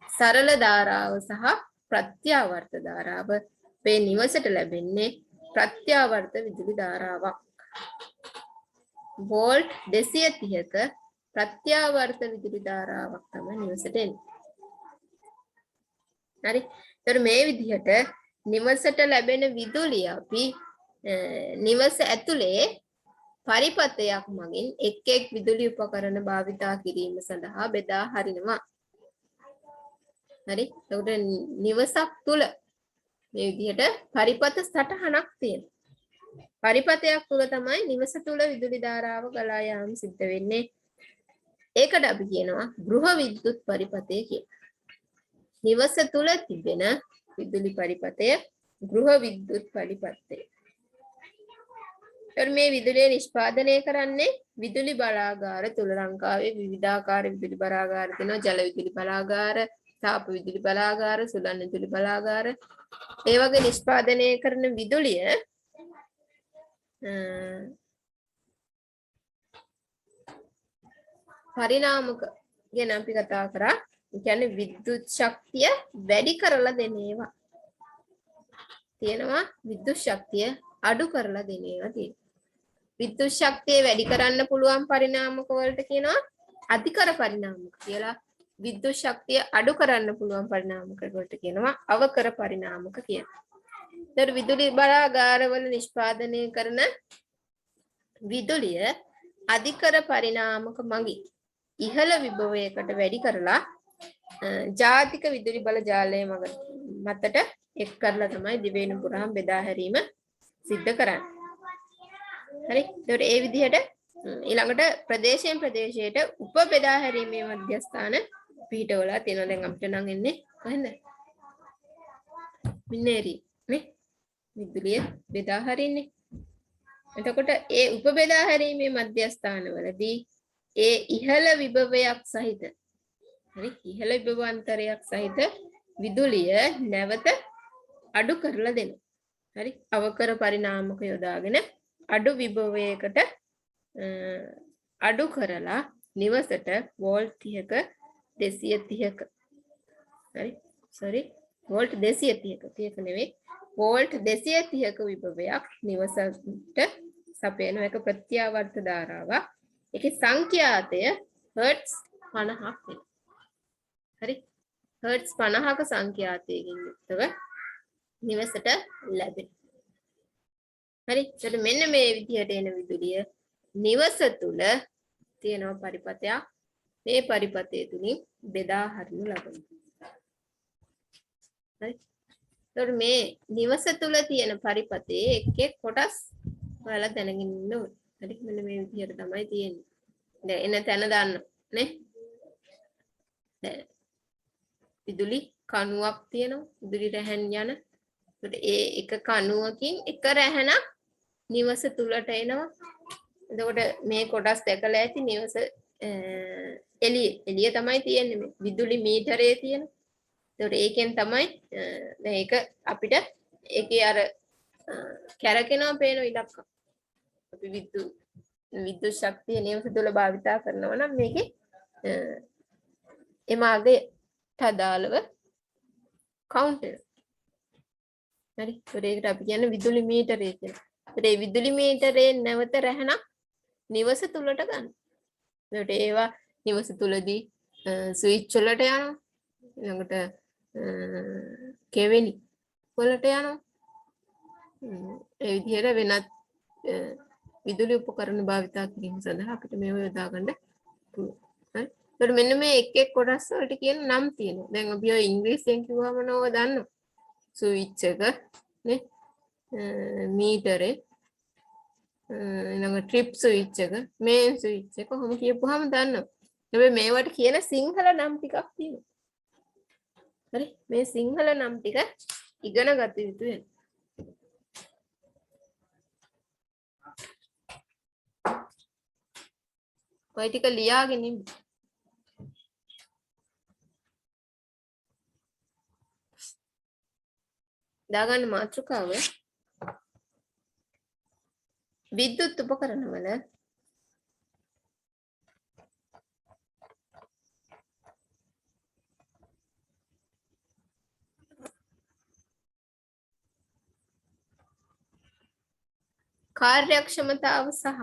සරල ධාරාව සහ ප්‍රත්‍යාවර්ත ධාරාව. මේ නිවසට ලැබෙන්නේ ප්‍රත්‍යාවර්ත විදුලි ධාරාවක්. වෝල්ට් 230ක ප්‍රත්‍යාවර්ත විදුලි ධාරාවක් තමයි නිවසට එන්නේ. හරි. ඒතර මේ විදිහට නිවසට ලැබෙන විදුලිය අපි නිවස ඇතුලේ පරිපථයක් මගින් එක් එක් විදුලි උපකරණ භාවිතා කිරීම සඳහා බෙදා හරිනවා. හරි. ඒකට නිවසක් තුල මේ විදිහට පරිපථ සටහනක් තියෙනවා. පරිපථයක් තුල තමයි නිවස තුල විදුලි ධාරාව ගලා යාම සිද්ධ වෙන්නේ. ඒකට අපි කියනවා ගෘහ විද්‍යුත් පරිපථය කියලා. නිවස තුල තිබෙන විදුලි පරිපථය ගෘහ විද්‍යුත් පරිපථය. මේ විදුලිය නිෂ්පාදනය කරන්නේ විදුලි බලාගාර තුල. ලංකාවේ විවිධාකාර විදුලි බලාගාර තියෙනවා. ජල විදුලි බලාගාර, තාප විදුලි බලාගාර, සුළං විදුලි බලාගාර. ඒ වගේ නිෂ්පාදනය කරන විදුලිය පරිණාමක ගැන අපි කතා කරා. ඒ කියන්නේ විද්‍යුත් ශක්තිය වැඩි කරලා දෙන ඒවා තියෙනවා. විද්‍යුත් ශක්තිය අඩු කරලා දෙන ඒවා තියෙනවා. විද්‍යුත් ශක්තිය වැඩි කරන්න පුළුවන් පරිණාමක වලට කියනවා අධිකර පරිණාමක කියලා. විද්‍යුත් ශක්තිය අඩු කරන්න පුළුවන් පරිණාමක වලට කියනවා අවකර පරිණාමක කියලා. ඒතර විදුලි බලාගාරවල නිෂ්පාදනය කරන විදුලිය අධිකර පරිණාමක මගින් ඉහළ විභවයකට වැඩි කරලා ජාතික විදුලි බල ජාලය මතට එක් කරලා තමයි දිවයින පුරාම බෙදා හැරීම සිද්ධ කරන්නේ. හරි. ඒතකොට ඒ විදිහට ඊළඟට ප්‍රදේශයෙන් ප්‍රදේශයට උප බෙදා හැරීමේ මධ්‍යස්ථාන පිහිටවලා තියෙනවා. දැන් අපිට නම් එන්නේ කොහෙන්ද? මින්නේරි නේ. විදුලිය බෙදා හරින්නේ. එතකොට ඒ උප බෙදා හැරීමේ මධ්‍යස්ථානවලදී ඒ ඉහළ විභවයක් සහිත හරි ඉහළ විභවාන්තරයක් සහිත විදුලිය නැවත අඩු කරලා දෙනවා. හරි අවකර පරිණාමක යොදාගෙන අඩු විභවයකට අඩු කරලා නිවසට වෝල්ට් 30ක 230ක හරි sorry වෝල්ට් 230ක 30ක නෙවෙයි වෝල්ට් 230ක විභවයක් නිවසට සපයන එක ප්‍රත්‍යාවර්ත ධාරාවක්. ඒකේ සංඛ්‍යාතය හර්ට්ස් 50ක් වෙනවා. හරි හර්ට්ස් 50ක සංඛ්‍යාතයකින් යුක්තව නිවසට ලැබෙන. හරි එතකොට මෙන්න මේ විදිහට එන විදුලිය නිවස තුල තියෙන පරිපථයක්. මේ පරිපථය තුලින් බෙදා හරිනු ලබනවා. හරි එතකොට මේ නිවස තුල තියෙන පරිපථයේ එක් එක් කොටස් ඔයාලා දැනගෙන ඉන්න ඕනේ. හරි මෙන්න මේ විදිහට තමයි තියෙන්නේ. දැන් එන තැන දාන්න නේ. දැන් විදුලි කණුවක් තියෙනවා. විදුලි රැහැන් යන. ඒකට ඒ එක කණුවකින් එක රැහැනක් නිවස තුලට එනවා. එතකොට මේ කොටස් දැකලා ඇති නිවස එළිය තමයි තියෙන්නේ මේ විදුලි මීටරේ තියෙන. ඒකට ඒකෙන් තමයි දැන් ඒක අපිට ඒකේ අර කැරකෙනවා පේන ඉලක්කම්. අපි විද්‍යුත් ශක්තිය නිවස තුළ භාවිතා කරනවා නම් මේකේ එමාගේට අදාළව කවුන්ට් එක. හරි. ඒකට අපි කියන්නේ විදුලි මීටරය කියලා. ඒ විදුලි මීටරේ නැවත රැහනක් නිවස තුලට ගන්න. ඒකට ඒවා නිවස තුලදී ස්විච් වලට යනවා. ඊළඟට කෙවෙනි වලට යනවා. ඒ විදිහට වෙනත් විදුලි උපකරණ භාවිතා කිරීම සඳහා අපිට මේව යොදා ගන්න පුළුවන්. හරි. ඒකට මෙන්න මේ එක් එක් කොටස් වලට කියන නම් තියෙනවා. දැන් අපි ඔය ඉංග්‍රීසියෙන් කිව්වම නෝව දන්නවා. ස්විච් එක නේ මීටරේ ඊළඟ ට්‍රිප් ස්විච් එක මේන් ස්විච් එක කොහොම කියපුවාම දන්නවා. හැබැයි මේවට කියන සිංහල නම් ටිකක් තියෙනවා. හරි මේ සිංහල නම් ටික ඉගෙන ගත යුතු වෙනවා. ඔය ටික ලියාගෙන ඉන්න. දාගන්න මාතෘකාව විද්‍යුත් උපකරණවල කාර්යක්ෂමතාව සහ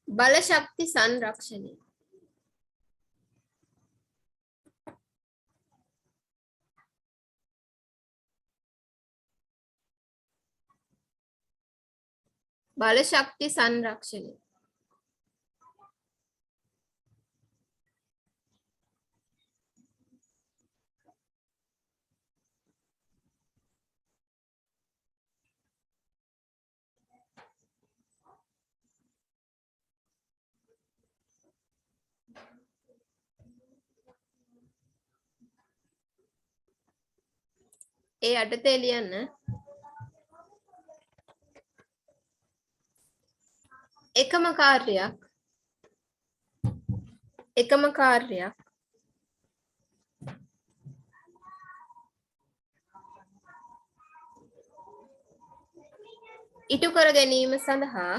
බල ශක්ති සංරක්ෂණය. බල ශක්ති සංරක්ෂණය. ඒ අඩතේ ලියන්න එකම කාර්යයක් ඉටු කර ගැනීම සඳහා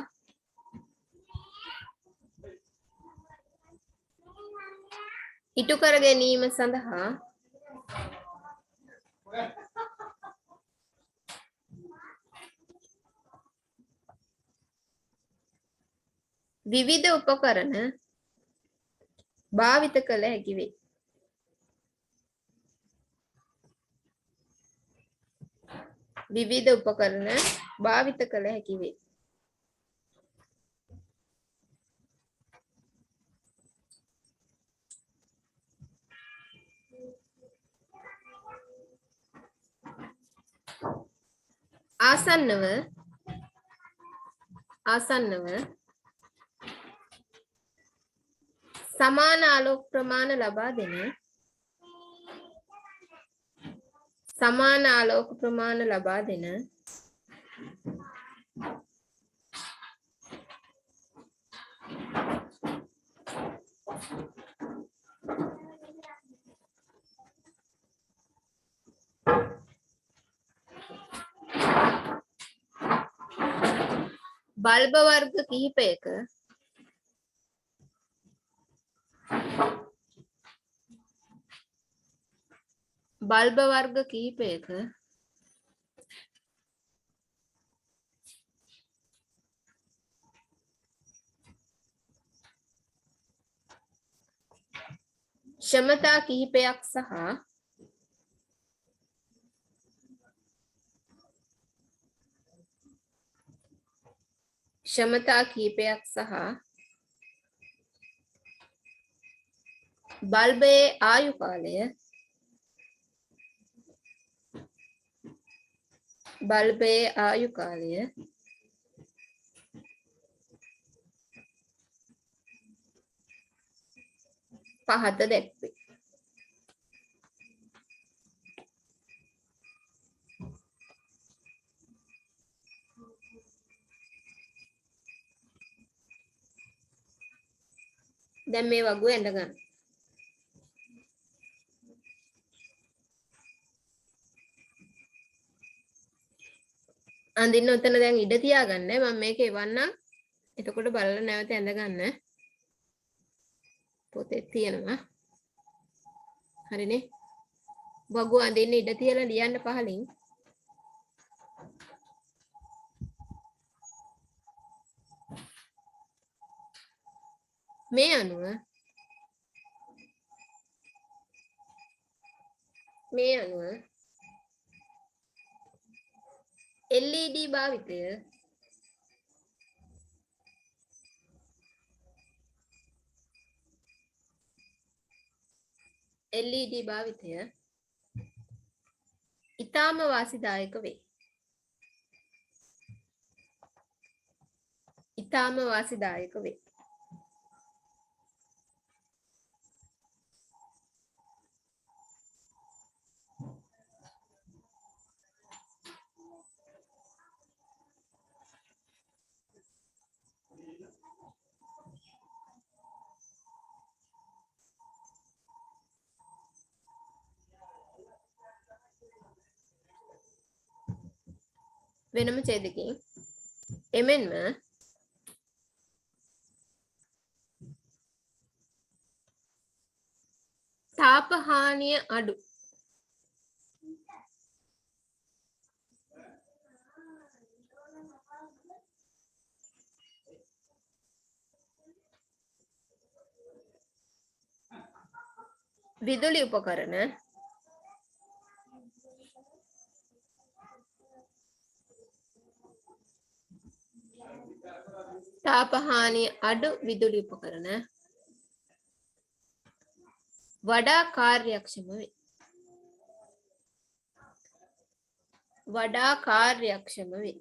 විවිධ උපකරණ භාවිත කළ හැකි වේ. විවිධ උපකරණ භාවිත කළ හැකි වේ. ආසන්නව සමාන ආලෝක ප්‍රමාණ ලබා දෙන බල්බ වර්ග කිහිපයක ක්ෂමතා කිහිපයක් සහ බල්බයේ ආයු කාලය පහත දැක්වේ. දැන් මේ වගුව ඇඳ ගන්න. අඳින්න උතන දැන් ඉඩ තියාගන්න. මම මේක එවන්නම්. එතකොට බලලා නැවත ඇඳ ගන්න. පොතේ තියෙනවා. හරිනේ. වගුව අඳින්න ඉඩ තියලා ලියන්න පහලින්. මේ අනුව LED භාවිතය ඉතාම වාසිදායක වේ. වෙනම ඡේදකින් එමෙන්ම තාප හානිය අඩු විදුලි උපකරණ තාපහානිය අඩු විදුලි උපකරණ වඩා කාර්යක්ෂම වේ.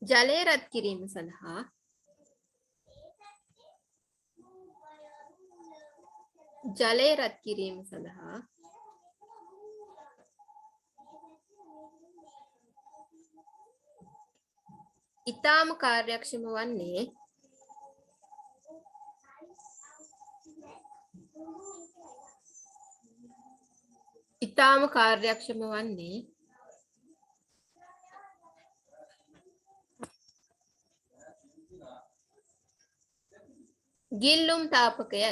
ජලය රත් කිරීම සඳහා ඉතාම කාර්යක්ෂම වන්නේ ගිල්ලුම් තාපකයයි.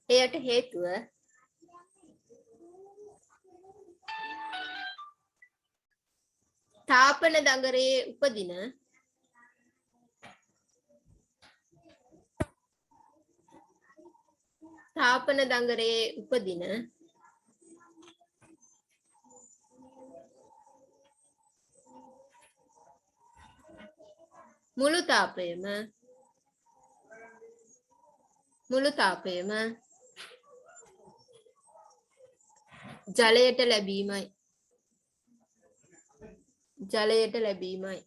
එයට හේතුව තාපන දඟරයේ උපදින මුළු තාපයම ජලයට ලැබීමයි.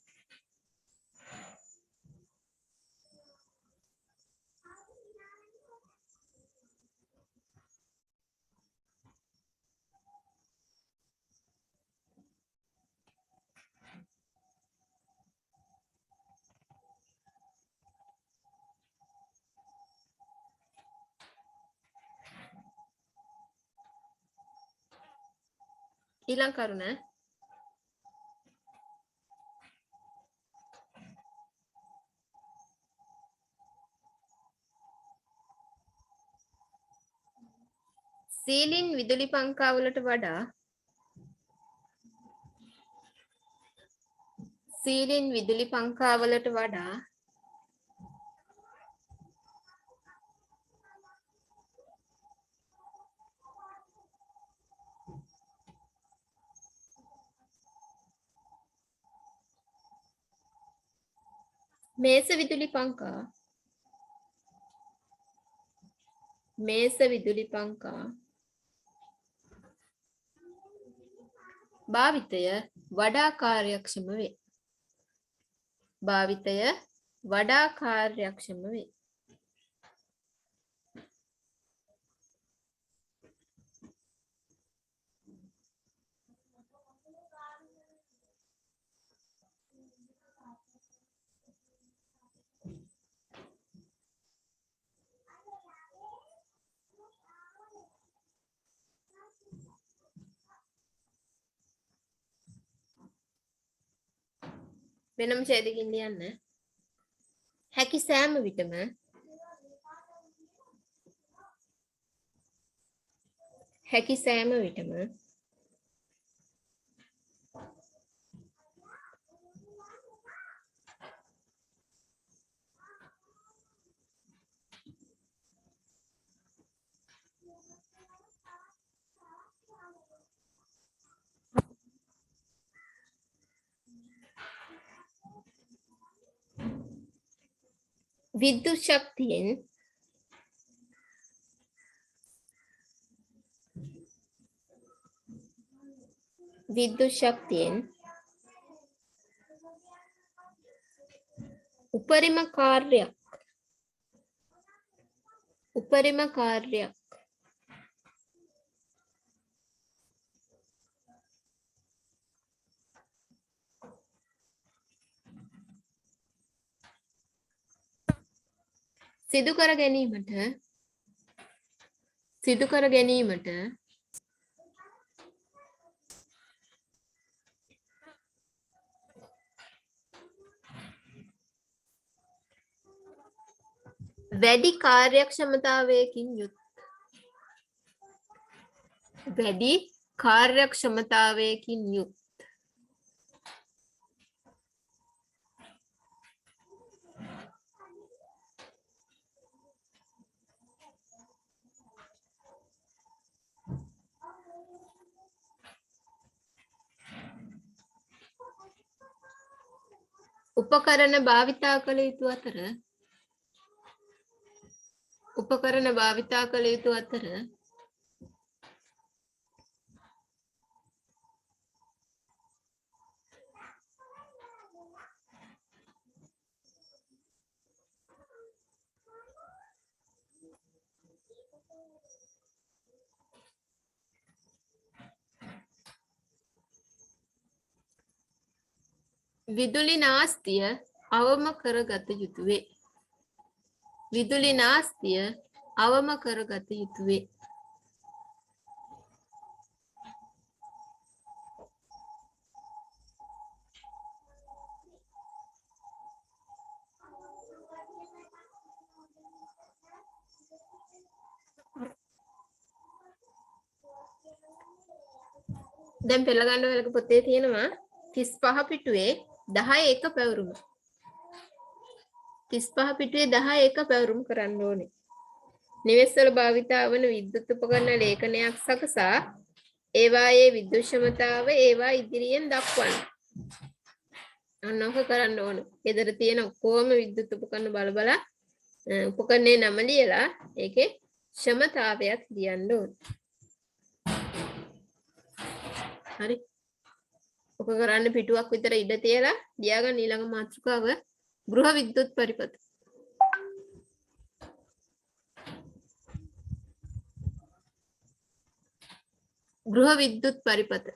ඊළඟ කරුණ සීලින් විදුලි පංකාවලට වඩා මේස විදුලි පංකා භාවිතය වඩා කාර්යක්ෂම වේ. වෙනම ඡේදකින් ලියන්න. හැකි සෑම විටම විද්‍යුත් ශක්තියෙන් උපරිම කාර්යයක් සිදු කර ගැනීමට වැඩි කාර්යක්ෂමතාවයකින් යුත් උපකරණ භාවිතා කළ යුතු අතර විදුලි නාස්තිය අවම කරගත යුතුවේ. දැන් පෙළ ගන්න ඔයාලගේ පොතේ තියෙනවා 35 පිටුවේ 10 එක පැවරුම. 35 පිටුවේ 10 එක පැවරුම් කරන්න ඕනේ. නිවෙස්වල භාවිතා වන විද්‍යුත් උපකරණ ලේඛනයක් සකසා ඒවායේ විද්‍යුත් ක්ෂමතාව ඒවා ඉදිරියෙන් දක්වන්න. අන්නක කරන්න ඕන. ගෙදර තියෙන ඔක්කොම විද්‍යුත් උපකරණ බල බල උපකරණේ නම ලියලා ඒකේ ක්ෂමතාවයක් ලියන්න ඕන. හරි. ඔක කරන්න පිටුවක් විතර ඉඩ තියලා ලියාගන්න ඊළඟ මාතෘකාව ගෘහ විද්‍යුත් පරිපථ. ගෘහ විද්‍යුත් පරිපථ.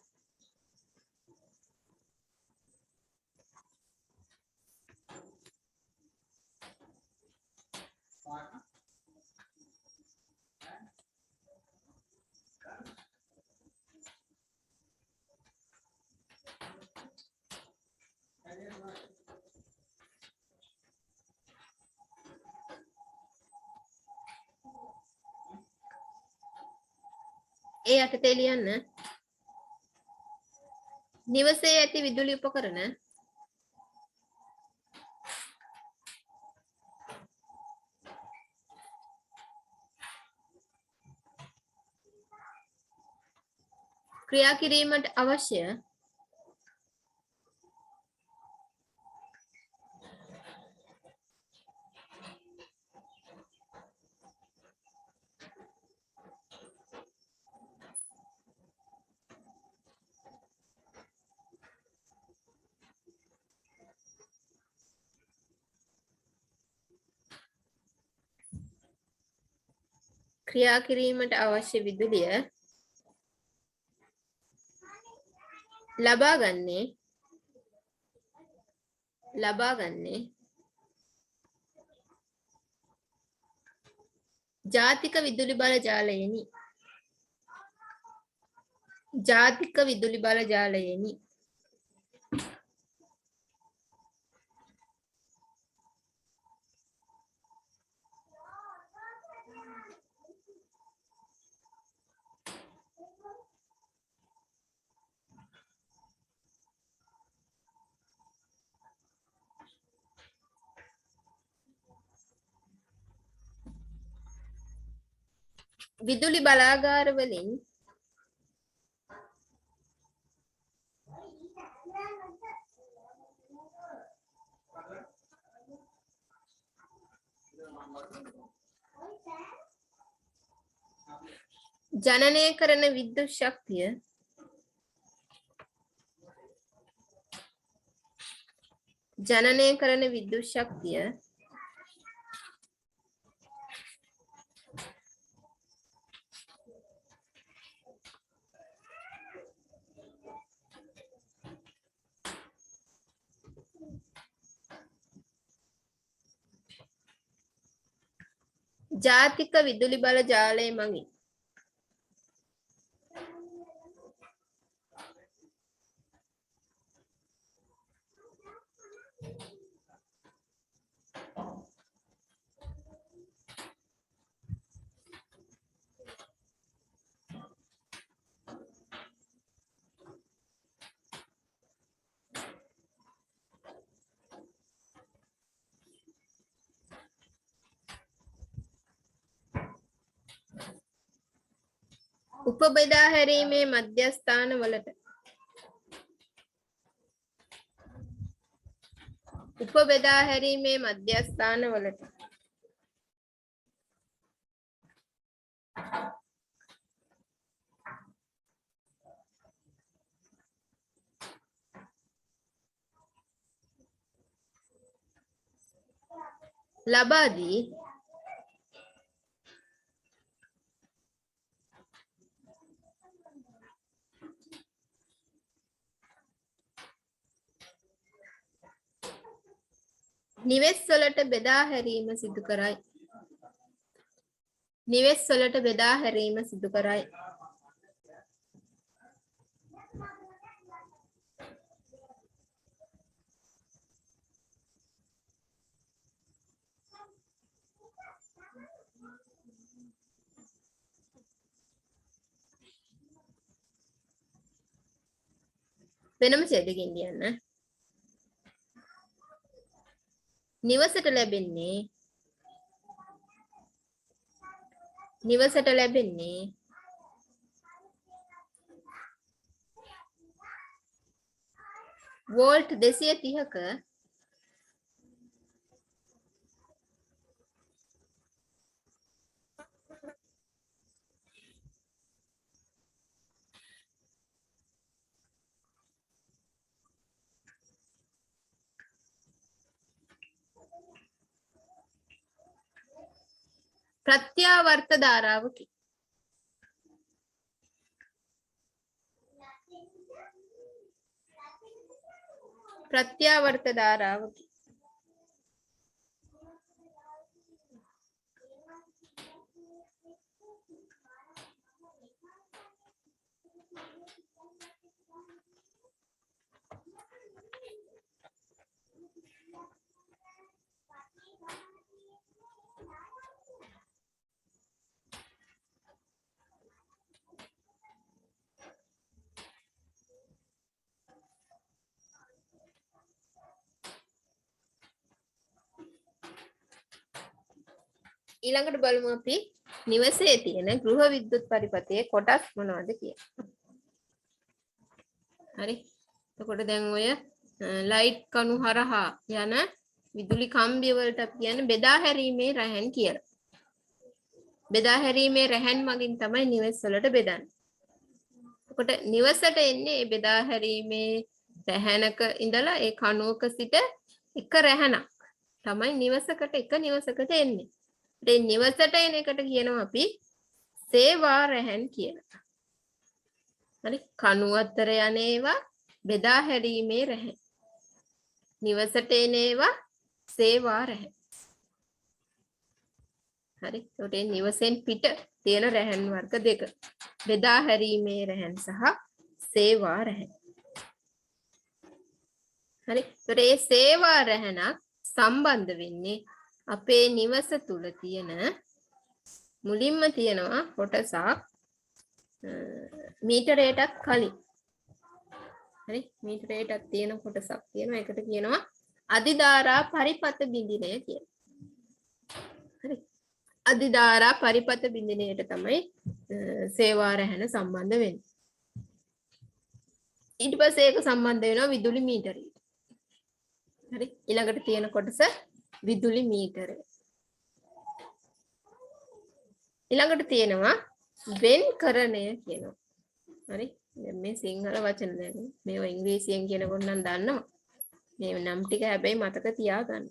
ඒ යටතේ ලියන්න නිවසේ ඇති විදුලි උපකරණ ක්‍රියා කිරීමට අවශ්‍ය ක්‍රියා කිරීමට අවශ්‍ය විදුලිය ලබා ගන්නේ ජාතික විදුලි බල ජාලයෙනි. ජාතික විදුලි බල ජාලයෙනි. විදුලි බලාගාර වලින් ජනනය කරන විද්‍යුත් ශක්තිය ජාතික විදුලි බල ජාලය මගින් උපබෙදා හැරීමේ මධ්‍යස්ථාන වලට ලබා දී නිවෙස්වලට බෙදා හැරීම සිදු කරයි. වෙනම ඡේදකින් ලියන්න. නිවසට ලැබෙන්නේ වෝල්ට් 230ක ප්‍රත්‍යාවර්ත ධාරාවකි. ප්‍රත්‍යාවර්ත ධාරාවකි. ඊළඟට බලමු අපි නිවසේ තියෙන ගෘහ විද්‍යුත් පරිපථයේ කොටස් මොනවද කියලා. හරි. එතකොට දැන් ඔය ලයිට් කණු හරහා යන විදුලි කම්බිය වලට අපි කියන්නේ බෙදා හැරීමේ රැහැන් කියලා. බෙදා හැරීමේ රැහැන් මගින් තමයි නිවෙස් වලට බෙදන්නේ. එතකොට නිවසට එන්නේ මේ බෙදා හැරීමේ රැහැනක ඉඳලා ඒ කණුවක සිට එක රැහැනක් තමයි එක නිවසකට එන්නේ. ඒ නිවසට එන එකට කියනවා අපි සේවා රැහැන් කියලා. හරි. කණුව අතර යන ඒවා බෙදා හැරීමේ රැහැන්. නිවසට එන ඒවා සේවා රැහැන්. හරි. ඒකට නිවසෙන් පිට තියෙන රැහැන් වර්ග දෙක. බෙදා හැරීමේ රැහැන් සහ සේවා රැහැන්. හරි. ඒකට මේ සේවා රැහැනක් සම්බන්ධ වෙන්නේ අපේ නිවස තුල තියෙන මුලින්ම තියෙනවා කොටසක් මීටරයටත් කලින්. හරි. මීටරයටත් තියෙන කොටසක් තියෙනවා. ඒකට කියනවා අධිධාරා පරිපථ බිඳිනය කියලා. හරි. අධිධාරා පරිපථ බිඳිනයට තමයි සේවා රැහැන සම්බන්ධ වෙන්නේ. ඊට පස්සේ ඒක සම්බන්ධ වෙනවා විදුලි මීටරයට. හරි. ඊළඟට තියෙන කොටස විදුලි මීටරය. ඊළඟට තියෙනවා වෙන්කරණය කියනවා. හරි. දැන් මේ සිංහල වචන දැන් මේවා ඉංග්‍රීසියෙන් කියනකොට නම් දන්නවා. මේ නම් ටික හැබැයි මතක තියාගන්න.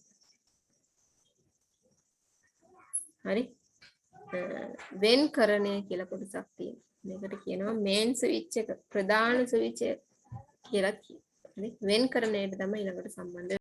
හරි. වෙන්කරණය කියලා කොටසක් තියෙනවා. මේකට කියනවා මේන් ස්විච් එක, ප්‍රධාන ස්විච් එක කියලා කියනවා. හරි. වෙන්කරණයට තමයි ඊළඟට සම්බන්ධ